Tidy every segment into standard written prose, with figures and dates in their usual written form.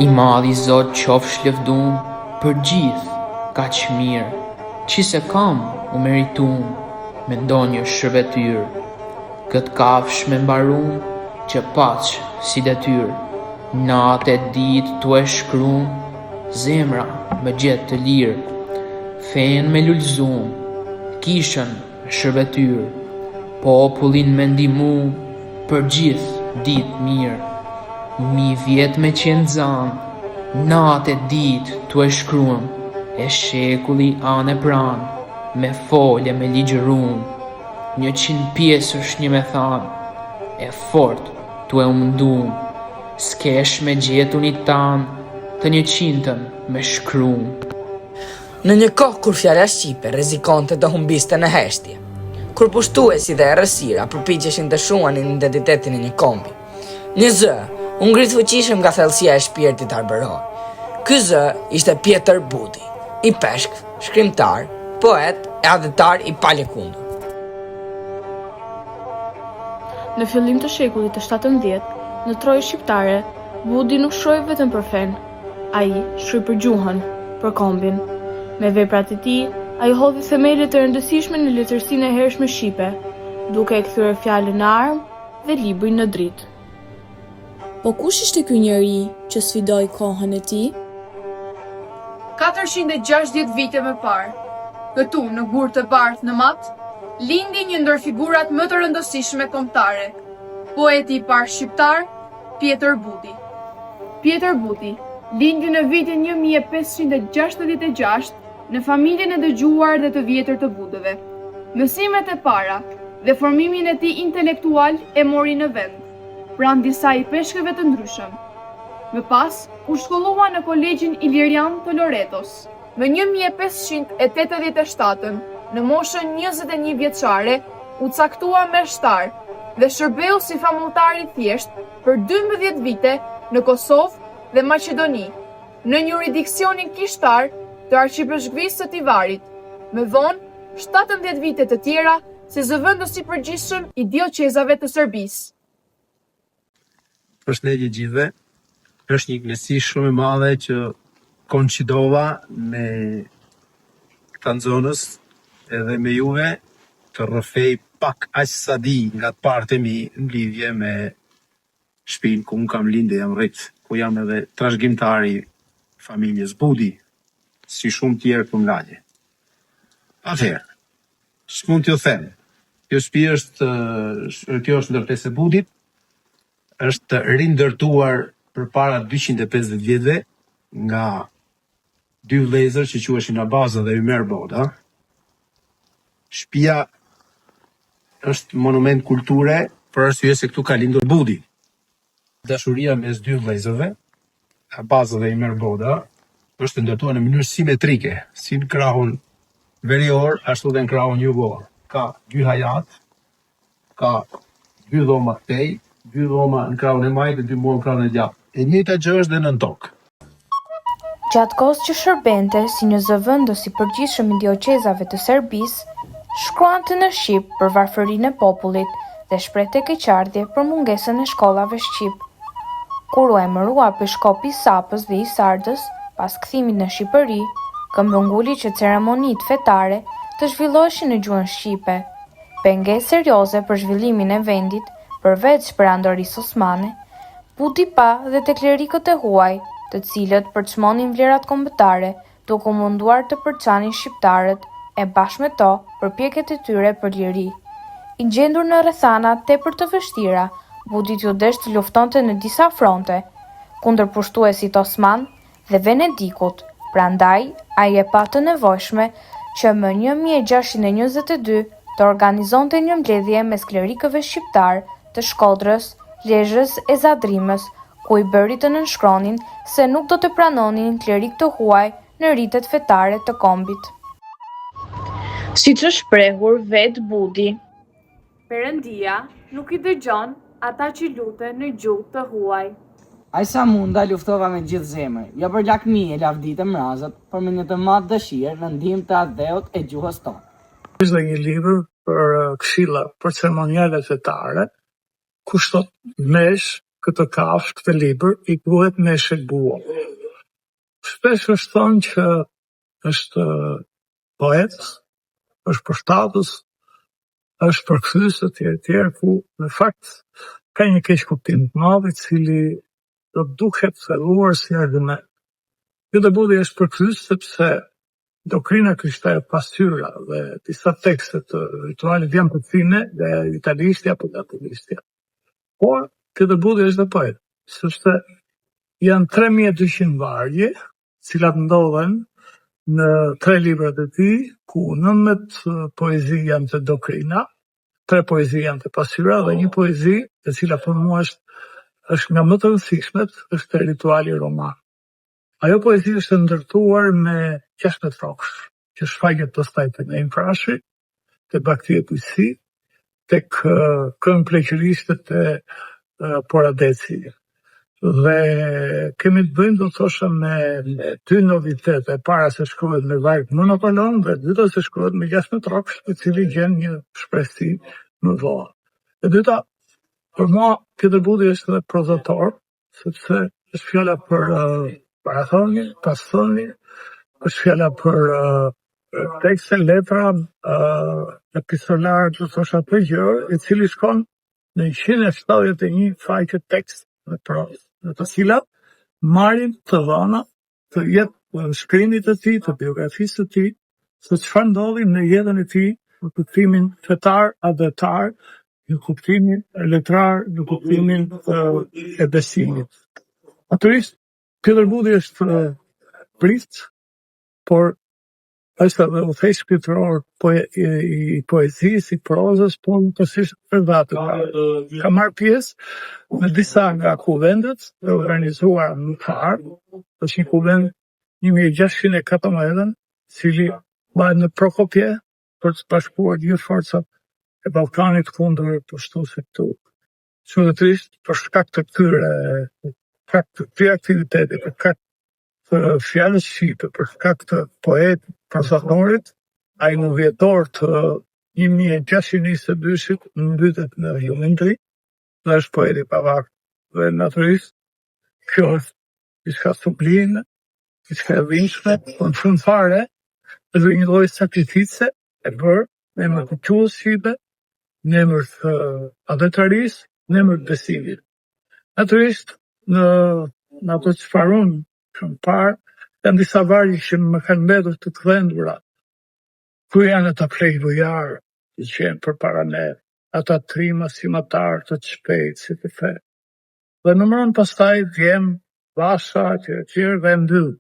I madhi Zot qofsh lëvdum për gjithë kaq mirë, që se kam u meritum me ndonjë shërbetyr. Këtë kafsh me mbarum që paq si detyr, natë e ditë tu e shkrum, zemra me gjetë të lirë, fen me lullzum, kishën me shërbetyr, popullin me ndimu për gjithë ditë mirë. Mi vjet me qenë zanë, natë e ditë tu e shkruam, e shekulli anë e pranë, me folje me ligjërum. 100 pjesë është një me thanë, e fort tu e umndum, s'kesh me gjetu një tanë, të 100-ën me shkrum. Në një kohë kur fjala shqipe rrezikonte të humbiste në heshtje, kur pushtuesi dhe errësira përpiqeshin të shuanin identitetin e një kombi, një zë u ngrit fuqishëm nga thellësia e shpirtit arbëror. Ky zë ishte Pjetër Budi, i peshk, shkrimtar, poet e adhetar i palëkundur. Në fillim të shekullit të 17, në Trojë shqiptare, Budi nuk shkroi vetëm për fen. Ai shkroi për gjuhën, për kombin. Me veprat e tij, ai hodhi themelet e rëndësishme në letërsinë e hershme shqipe, duke e kthyer fjalën në armë dhe librin në dritë. Po kush ishte ky njeri që sfidoi kohën e tij? 460 vite më parë, këtu në Gur të Bardhë në Mat, lindi një ndër figurat më të rëndësishme kombëtare, poeti i parë shqiptar, Pjetër Budi. Pjetër Budi lindi në vitin 1566 në familjen e dëgjuar dhe të vjetër të Budëve. Mësimet e para dhe formimin e tij intelektual e mori në vend, pranë disa i peshkëve të ndryshëm. Më pas, u shkollua në Kolegjin Ilirian të Loretos. Në 1587, në moshën 21 vjeçare, u caktua meshtar dhe shërbeu si famultar i thjesht për 12 vite në Kosovë dhe Maqedoni, në një jurisdiksionin kishtar të Arqipeshkëvisë së Tivarit, me vonë 17 vite të tjera si zëvendës i përgjithshëm i dioqezave të Serbisë. Përshëndetje gjithëve. Është një kënaqësi shumë e madhe që koncidova me këta nxënës edhe me juve të rrëfej pak aq sa di nga të partë e mi në lidhje me shtëpinë ku unë kam lindë jam rrit, ku jam edhe trashëgimtari i familjes Budi, si shumë tjerë këtu në lagje. Atëherë, s'mund t'ju them, kjo është ndërtesë e Budit, është rindërtuar përpara 250 vjetëve nga dy vëllezër që quheshin Abaza dhe Ymer Boda. Shtëpia është monument kulture për arsye se këtu ka lindur Budi. Dashuria mes dy vëllezërve, Abaza dhe Ymer Boda, është ndërtuar në mënyrë simetrike, si në krahun verior, ashtu dhe në krahun jugor. Ka dy hajat, ka dy dhoma këtej, dy dhoma në krahun e majtë dhe dy dhoma në krahun e djathtë. E njëjta gjë është dhe nën tokë. Gjatë kohës që shërbente si një zëvendës i përgjithshëm i dioqezave të Serbisë, shkruante në shqip për varfërinë e popullit dhe shprehte keqardhje për mungesën e shkollave shqip. Kur u emërua Peshkopi i Sapës dhe i Sardës, pas kthimit në Shqipëri, këmbënguli që ceremonitë fetare të zhvilloheshin në gjuhën shqipe. Pengesë serioze për zhvillimin e vendit, përveç perandorisë osmane, Budi pa dhe te klerikët e huaj, të cilët përçmonin vlerat kombëtare, duke u munduar të përçanin shqiptarët e bashkë me to përpjekjet e tyre për liri. I gjendur në rrethana tepër të vështira, Budi t'u desh të luftonte në disa fronte, kundër pushtuesit osman dhe Venedikut. Prandaj, ai e pa të nevojshme që më 1622 të organizonte një mbledhje mes klerikëve shqiptar të Shkodrës, Lezhës e Zadrimës, ku i bëri të nënshkronin se nuk do të pranonin klerik të huaj në ritet fetare të kombit. Siç është shprehur vetë Budi, Perëndia nuk i dëgjon ata që luten në gjuhë të huaj. Ai sa munda luftova me gjithë zemër, jo për lakmi e lavditë mrazët, por me një të madh dëshirë në ndihmë të adheut e gjuhës tonë. Ishte një libër për këshilla për ceremonialet fetare, ku thot mes këtë kafshë, këtë libër, I quhet Meshë e Buall. Shpesh është thënë që është poet, është përshtatës, është përkthyes etj, ku në fakt ka një keq kuptim të madh I cili do duket thelluar si argument. Ky debuti është përkthyes sepse doktrina krishtere pasqyra dhe disa tekste të ritualit janë përkthime nga italistja apo nga ateistja. Por ky debuti është dhe poet, sepse janë 3200 vargje, cilat ndodhen në 3 librat e tij, ku 19 poezi janë të dokrina, 3 poezi janë të pasqyra dhe një poezi e cila për mua është nga më të rëndësishmet, është rituali roman. Ajo poezi është ndërtuar me 16 rroksh, që shfaqet pastaj tek Neim Frashi, tek Bakti e Bujqësi, tek këngë pleqërishte e Poradeci. Dhe kemi të bëjmë do të thosha me 2 novitet. E para se shkruhet me varg monotolon dhe dyta se shkruhet me 16 rroksh, I cili gjen një shprehësi më vonë. E dyta, për mua ky debuti është edhe prozator, sepse është fjala për parathonje, pasthonje, është fjala për tekste, letra, epistolar, do të thosha të gjërë, I cili shkon në 171 faqe tekst dhe prozë, në të cilat marrin të dhëna të jetë shkrimit të tij, të biografisë të tij, se çfarë ndodhi në jetën e tij, në kuptimin fetar, adhetar, në kuptimin letrar, në kuptimin e besimit. Natyrisht, ky debuti është prit, por është edhe udhëheq shpirtëror I poezisë, I prozës, por përkohësisht privat. Ka marrë pjesë në disa nga kuvendet e organizuara në parë, është një kuvent 1614, cili bëhet në Prokopje për të bashkuar gjithë forcat e Ballkanit kundër pushtuesve këtu. Çuditërisht, për shkak të këtyre aktiviteteve, për shkak të fjalës shqipe, për shkak të poet prozatorit, ai në vjetor të 1622-shit mbytet në Juventri dhe është poet I pavakt. Dhe natyrisht, kjo është diçka sublime, diçka e dhimbshme, por në fund fare është një lloj sakrifice e bërë në emër të gjuhës shqipe, në emër të adhetarisë, në emër të besimit. Natyrisht, në ato çfarë unë kam parë, janë disa vargje që më kanë mbetur të këdhendura. Ku janë ata plej bujarë që qenë përpara ne, ata trima si matar të shpejt si të fe. Dhe numëron pastaj vjen Vasha që dhe mbyll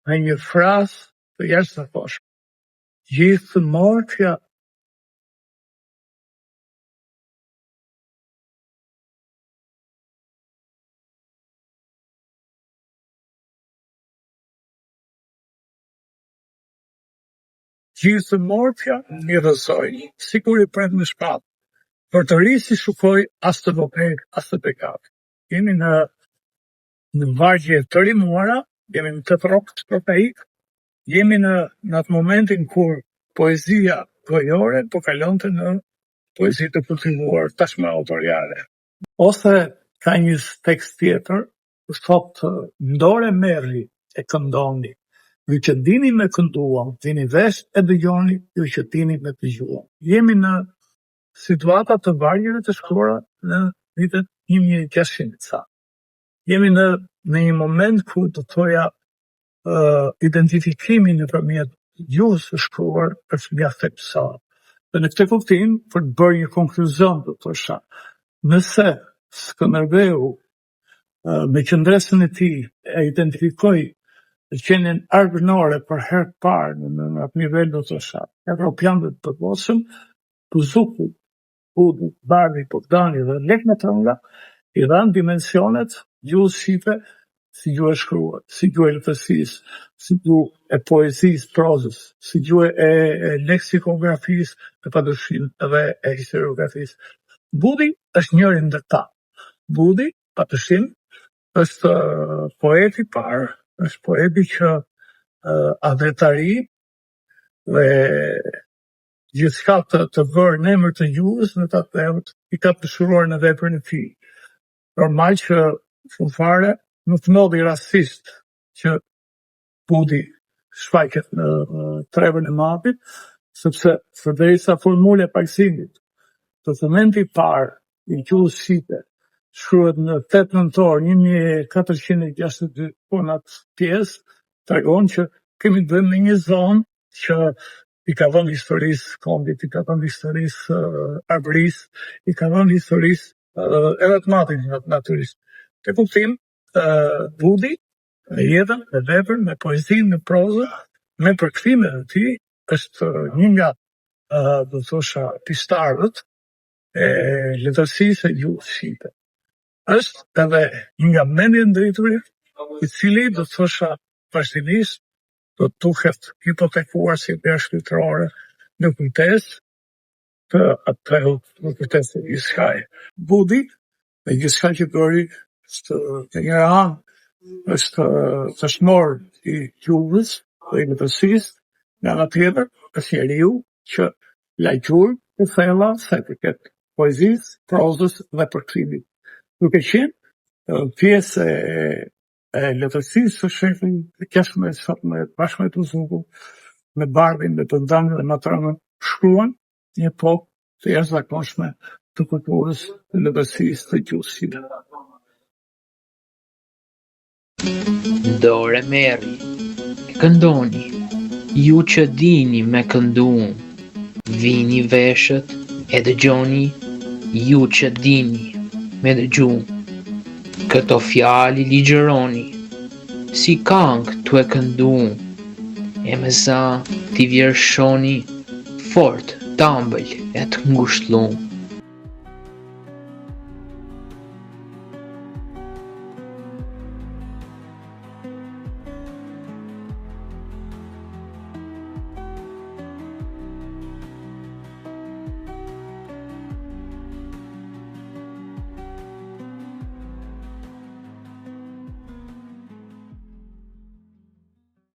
me një frazë të jashtëzakonshme. Gjithë mortja një rëzoj, si kur I prend në shpatë, për të ri si shukoj as të vopek, as të bekat. Jemi në vargje të rimuara, jemi në të rrokë proteik, jemi në atë momentin kur poezia gojore po kalonte në poezi të kultivuar tashmë autoriale. Ose ka një tekst tjetër, ku thotë ndore merri e këndoni, ju që dini me kënduam, dini vesh e dëgjoni, ju që dini me dëgjuam. Jemi në situata të vargjeve të shkruara në vitet 1600. Jemi në një moment ku do thoja identifikimi nëpërmjet gjuhës së shkruar është mjaft themelësor. Dhe në këtë kuptim, për të bërë një konkluzion, do thosha, nëse Skënderbeu me qëndresën e tij e identifikoi qenien argënore për herë të parë në atë nivel, do thosha, evropianëve të përvoshëm, Buzuku, Budi, Bardhi, Bogdani dhe Lek Metranga I dhanë dimensionet gjuhës shqipe si gjuhë e shkruar, si gjuhë e letërsisë, si gjuhë e poezisë, prozës, si gjuhë e leksikografisë, me padyshim edhe e historiografisë. Budi është njëri ndër ta. Budi, padyshim, është poeti I parë, është poeti që adhetari dhe gjithçka të vërë në emër të gjuhës në ta I ka dëshiruar në veprën e tij. Normal që shumë fare nuk ndodhi rastisht që Budi shfaqet në trevën e mapit, sepse përderisa formula e pajësimit të thementi i parë i gjuhës shqipe shkruhet në 8 nëntor 1462 punat pjesë, tregon që kemi të bëjmë me një zonë që i ka dhënë historisë kombit, i ka dhënë historisë arbërisë, i ka dhënë historisë edhe të matit natyrisht. Te kuptim, Budi me jetën, me veprën, me poezinë, me prozën, me përkthimet e tij, është një nga do thosha pistarët e letërsisë e gjuhës shqipe. Është edhe një nga mendje ndriturit, i cili do thosha vazhdimisht do të duhet hipotekuar si idea shkrimtare në kujtesë të apellit, në kujtesë të gjithçkaje. Budi, me gjithçka që bëri, është në një anë është dëshmor i gjuhës dhe i letërsisë, nga ana tjetër është njeriu që lajgjur të thella sa i përket poezisë, prozës dhe përkthimit. Duke qenë pjesë e letërsisë së shekullit të 16 bashkë me Tuzuku, me Bardhin, me Pëndamin dhe Matranën, shkruan një epokë të jashtëzakonshme të kulturës dhe letërsisë të gjuhës shqipe. Dore merri, këndoni, ju që dini me këndun, vini veshët e dëgjoni, ju që dini me dëgjun. Këto fjali ligjëroni, si këngë t'u e këndun, e me za t'i vjershoni, fort, tambël e të ngushtlun.